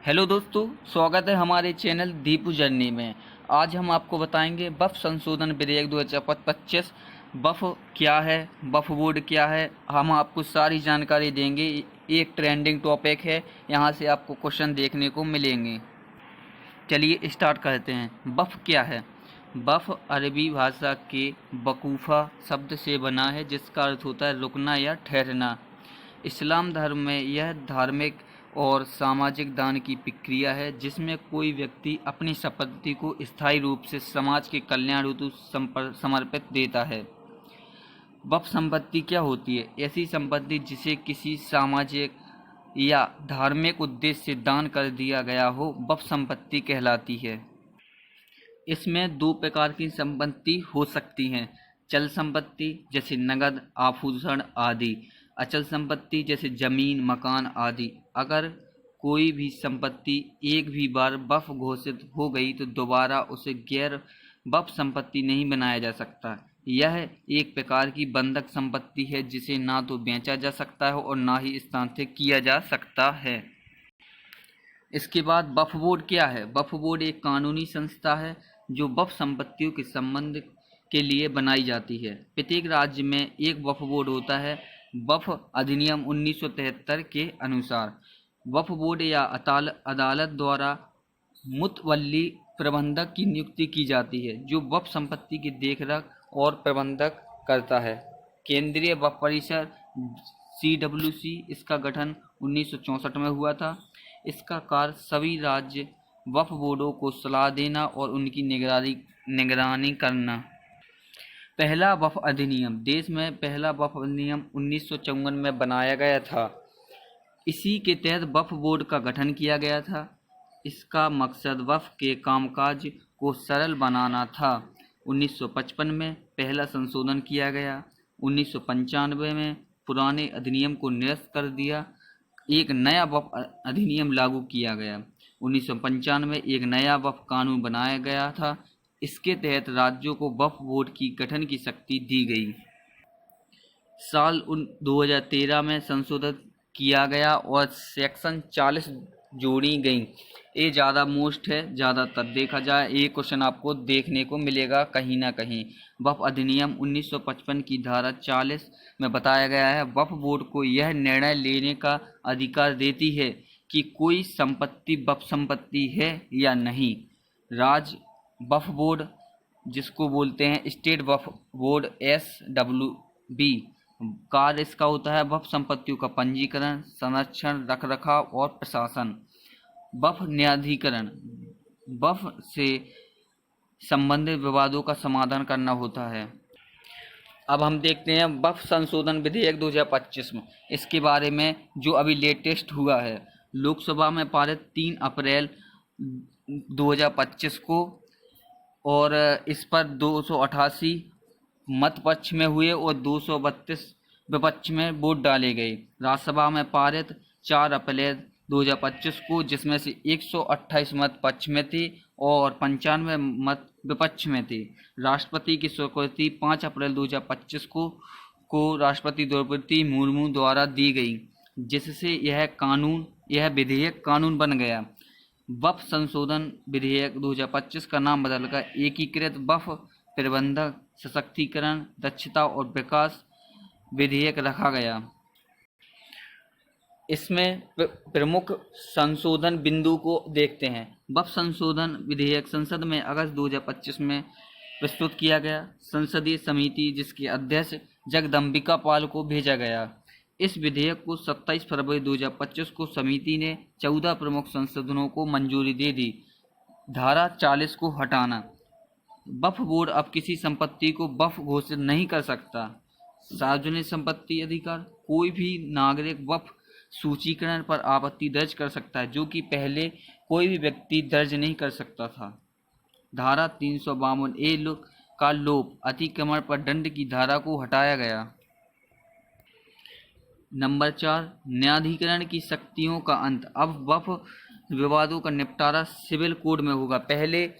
Hello दोस्तों, स्वागत है हमारे चैनल दीपू जर्नी में। आज हम आपको बताएंगे वक्फ संशोधन विधेयक 2025। वक्फ क्या है, वक्फ बोर्ड क्या है, हम आपको सारी जानकारी देंगे। एक ट्रेंडिंग टॉपिक है, यहाँ से आपको क्वेश्चन देखने को मिलेंगे। चलिए स्टार्ट करते हैं। वक्फ क्या है? वक्फ अरबी भाषा के वकूफ़ा शब्द से बना है, जिसका अर्थ होता है रुकना या ठहरना। इस्लाम धर्म में यह धार्मिक और सामाजिक दान की प्रक्रिया है, जिसमें कोई व्यक्ति अपनी संपत्ति को स्थायी रूप से समाज के कल्याण हेतु समर्पित देता है। वक्फ संपत्ति क्या होती है? ऐसी संपत्ति जिसे किसी सामाजिक या धार्मिक उद्देश्य से दान कर दिया गया हो, वक्फ संपत्ति कहलाती है। इसमें दो प्रकार की संपत्ति हो सकती हैं: चल संपत्ति जैसे नगद, आभूषण आदि; अचल संपत्ति जैसे जमीन, मकान आदि। अगर कोई भी संपत्ति एक भी बार वक्फ घोषित हो गई तो दोबारा उसे गैर वक्फ संपत्ति नहीं बनाया जा सकता। यह एक प्रकार की बंधक संपत्ति है, जिसे ना तो बेचा जा सकता है और ना ही स्थानांतरित किया जा सकता है। इसके बाद वक्फ बोर्ड क्या है? वक्फ बोर्ड एक कानूनी संस्था है जो वक्फ संपत्तियों के संबंध के लिए बनाई जाती है। प्रत्येक राज्य में एक वक्फ बोर्ड होता है, वक्फ अधिनियम 1973 के अनुसार। वक्फ बोर्ड या अदालत द्वारा मुतवल्ली प्रबंधक की नियुक्ति की जाती है, जो वक्फ संपत्ति की देखरेख और प्रबंधक करता है। केंद्रीय वक्फ परिषद CWC, इसका गठन 1964 में हुआ था। इसका कार्य सभी राज्य वक्फ बोर्डों को सलाह देना और उनकी निगरानी करना। पहला वक्फ अधिनियम। देश में पहला वक्फ अधिनियम 1954 में बनाया गया था। इसी के तहत वक्फ बोर्ड का गठन किया गया था। इसका मकसद वक्फ के कामकाज को सरल बनाना था। 1955 में पहला संशोधन किया गया। 1995 में पुराने अधिनियम को निरस्त कर दिया, एक नया वक्फ अधिनियम लागू किया गया। 1995 में एक नया वक्फ कानून बनाया गया था। इसके तहत राज्यों को वक्फ बोर्ड की गठन की शक्ति दी गई। साल 2013 में संशोधित किया गया और सेक्शन 40 जोड़ी गई। ये ज़्यादा मोस्ट है, ज़्यादातर देखा जाए ये क्वेश्चन आपको देखने को मिलेगा कहीं ना कहीं। वक्फ अधिनियम 1955 की धारा 40 में बताया गया है, वक्फ बोर्ड को यह निर्णय लेने का अधिकार देती है कि कोई संपत्ति वक्फ संपत्ति है या नहीं। राज्य वक्फ बोर्ड, जिसको बोलते हैं स्टेट वक्फ बोर्ड SWB, कार्य इसका होता है वक्फ संपत्तियों का पंजीकरण, संरक्षण, रखरखाव और प्रशासन। वक्फ न्यायाधिकरण, वक्फ से संबंधित विवादों का समाधान करना होता है। अब हम देखते हैं वक्फ संशोधन विधेयक 2025 में। इसके बारे में जो अभी लेटेस्ट हुआ है, लोकसभा में पारित 3 अप्रैल 2025 को, और इस पर 288 मत पक्ष में हुए और 232 विपक्ष में वोट डाले गए। राज्यसभा में पारित 4 अप्रैल 2025 को, जिसमें से 128 मत पक्ष में थे और 95 मत विपक्ष में थे। राष्ट्रपति की स्वीकृति 5 अप्रैल 2025 को राष्ट्रपति द्रौपदी मुर्मू द्वारा दी गई, जिससे यह विधेयक कानून बन गया। वक्फ संशोधन विधेयक 2025 का नाम बदलकर एकीकृत वक्फ प्रबंधक सशक्तिकरण, दक्षता और विकास विधेयक रखा गया। इसमें प्रमुख संशोधन बिंदु को देखते हैं। वक्फ संशोधन विधेयक संसद में अगस्त 2025 में प्रस्तुत किया गया। संसदीय समिति, जिसके अध्यक्ष जगदम्बिका पाल को भेजा गया। इस विधेयक को 27 फरवरी 2025 को समिति ने 14 प्रमुख संशोधनों को मंजूरी दे दी। धारा 40 को हटाना। वक्फ बोर्ड अब किसी संपत्ति को वक्फ घोषित नहीं कर सकता। सार्वजनिक संपत्ति अधिकार। कोई भी नागरिक वक्फ सूचीकरण पर आपत्ति दर्ज कर सकता है, जो कि पहले कोई भी व्यक्ति दर्ज नहीं कर सकता था। धारा 352A का लोप। अतिक्रमण पर दंड की धारा को हटाया गया। नंबर 4, न्यायाधिकरण की शक्तियों का अंत। अब वक्फ विवादों का निपटारा सिविल कोड में होगा। पहले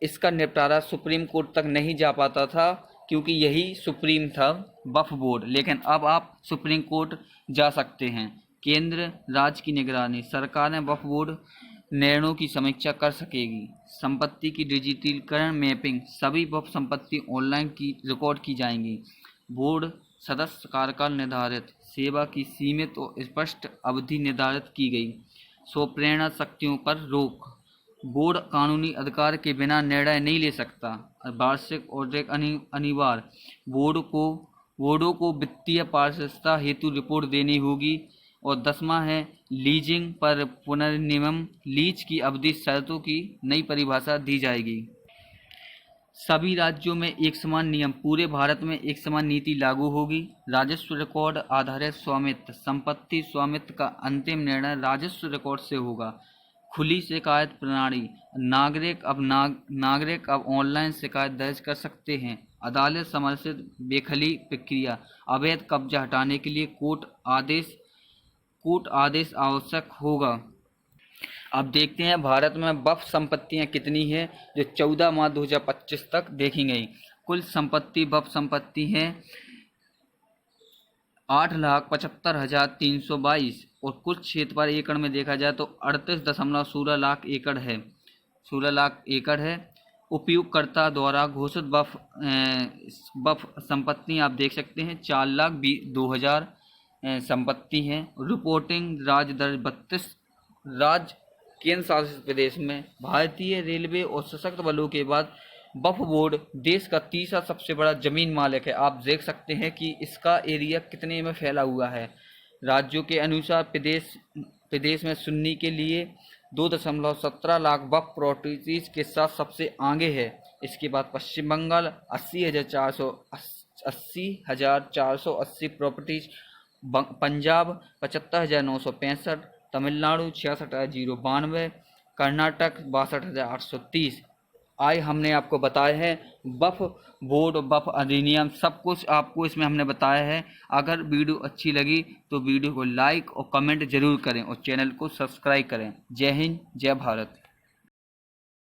इसका निपटारा सुप्रीम कोर्ट तक नहीं जा पाता था, क्योंकि यही सुप्रीम था वक्फ बोर्ड, लेकिन अब आप सुप्रीम कोर्ट जा सकते हैं। केंद्र राज्य की निगरानी। सरकार ने वक्फ बोर्ड निर्णयों की समीक्षा कर सकेगी। संपत्ति की डिजिटलीकरण मैपिंग, सभी वक्फ संपत्ति ऑनलाइन की रिकॉर्ड की जाएंगी। बोर्ड सदस्य कार्यकाल निर्धारित, सेवा की सीमित और स्पष्ट अवधि निर्धारित की गई। स्वप्रेरणा शक्तियों पर रोक, बोर्ड कानूनी अधिकार के बिना निर्णय नहीं ले सकता। वार्षिक ऑडिट अनिवार्य, बोर्डों को वित्तीय पारदर्शिता हेतु रिपोर्ट देनी होगी। और 10वां है लीजिंग पर पुनर्नियमन, लीज की अवधि शर्तों की नई परिभाषा दी जाएगी। सभी राज्यों में एक समान नियम, पूरे भारत में एक समान नीति लागू होगी। राजस्व रिकॉर्ड आधारित स्वामित्व, संपत्ति स्वामित्व का अंतिम निर्णय राजस्व रिकॉर्ड से होगा। खुली शिकायत प्रणाली, नागरिक अब ऑनलाइन शिकायत दर्ज कर सकते हैं। अदालत समर्थित बेखली प्रक्रिया, अवैध कब्जा हटाने के लिए कोर्ट आदेश आवश्यक होगा। अब देखते हैं भारत में वक्फ संपत्तियां कितनी है जो 14 मार्च 2025 तक देखी गई। कुल संपत्ति वक्फ संपत्ति है 8,75,322 और कुल क्षेत्र पर एकड़ में देखा जाए तो 38.16 लाख एकड़ है। 16 लाख एकड़ है। उपयोगकर्ता द्वारा घोषित वक्फ संपत्ति आप देख सकते हैं 4,02,000 संपत्ति है। रिपोर्टिंग राज्य दर 32 राज्य केंद्र शासित प्रदेश में। भारतीय रेलवे और सशस्त्र बलों के बाद वक्फ बोर्ड देश का तीसरा सबसे बड़ा जमीन मालिक है। आप देख सकते हैं कि इसका एरिया कितने में फैला हुआ है। राज्यों के अनुसार प्रदेश में सुन्नी के लिए 2.17 लाख वक्फ प्रॉपर्टीज के साथ सबसे आगे है। इसके बाद पश्चिम बंगाल 80,480 प्रॉपर्टीज, पंजाब 75,965, तमिलनाडु 66,092, कर्नाटक 62,830। आज हमने आपको बताया है वक्फ बोर्ड, वक्फ अधिनियम, सब कुछ आपको इसमें हमने बताया है। अगर वीडियो अच्छी लगी तो वीडियो को लाइक और कमेंट जरूर करें और चैनल को सब्सक्राइब करें। जय हिंद, जय भारत।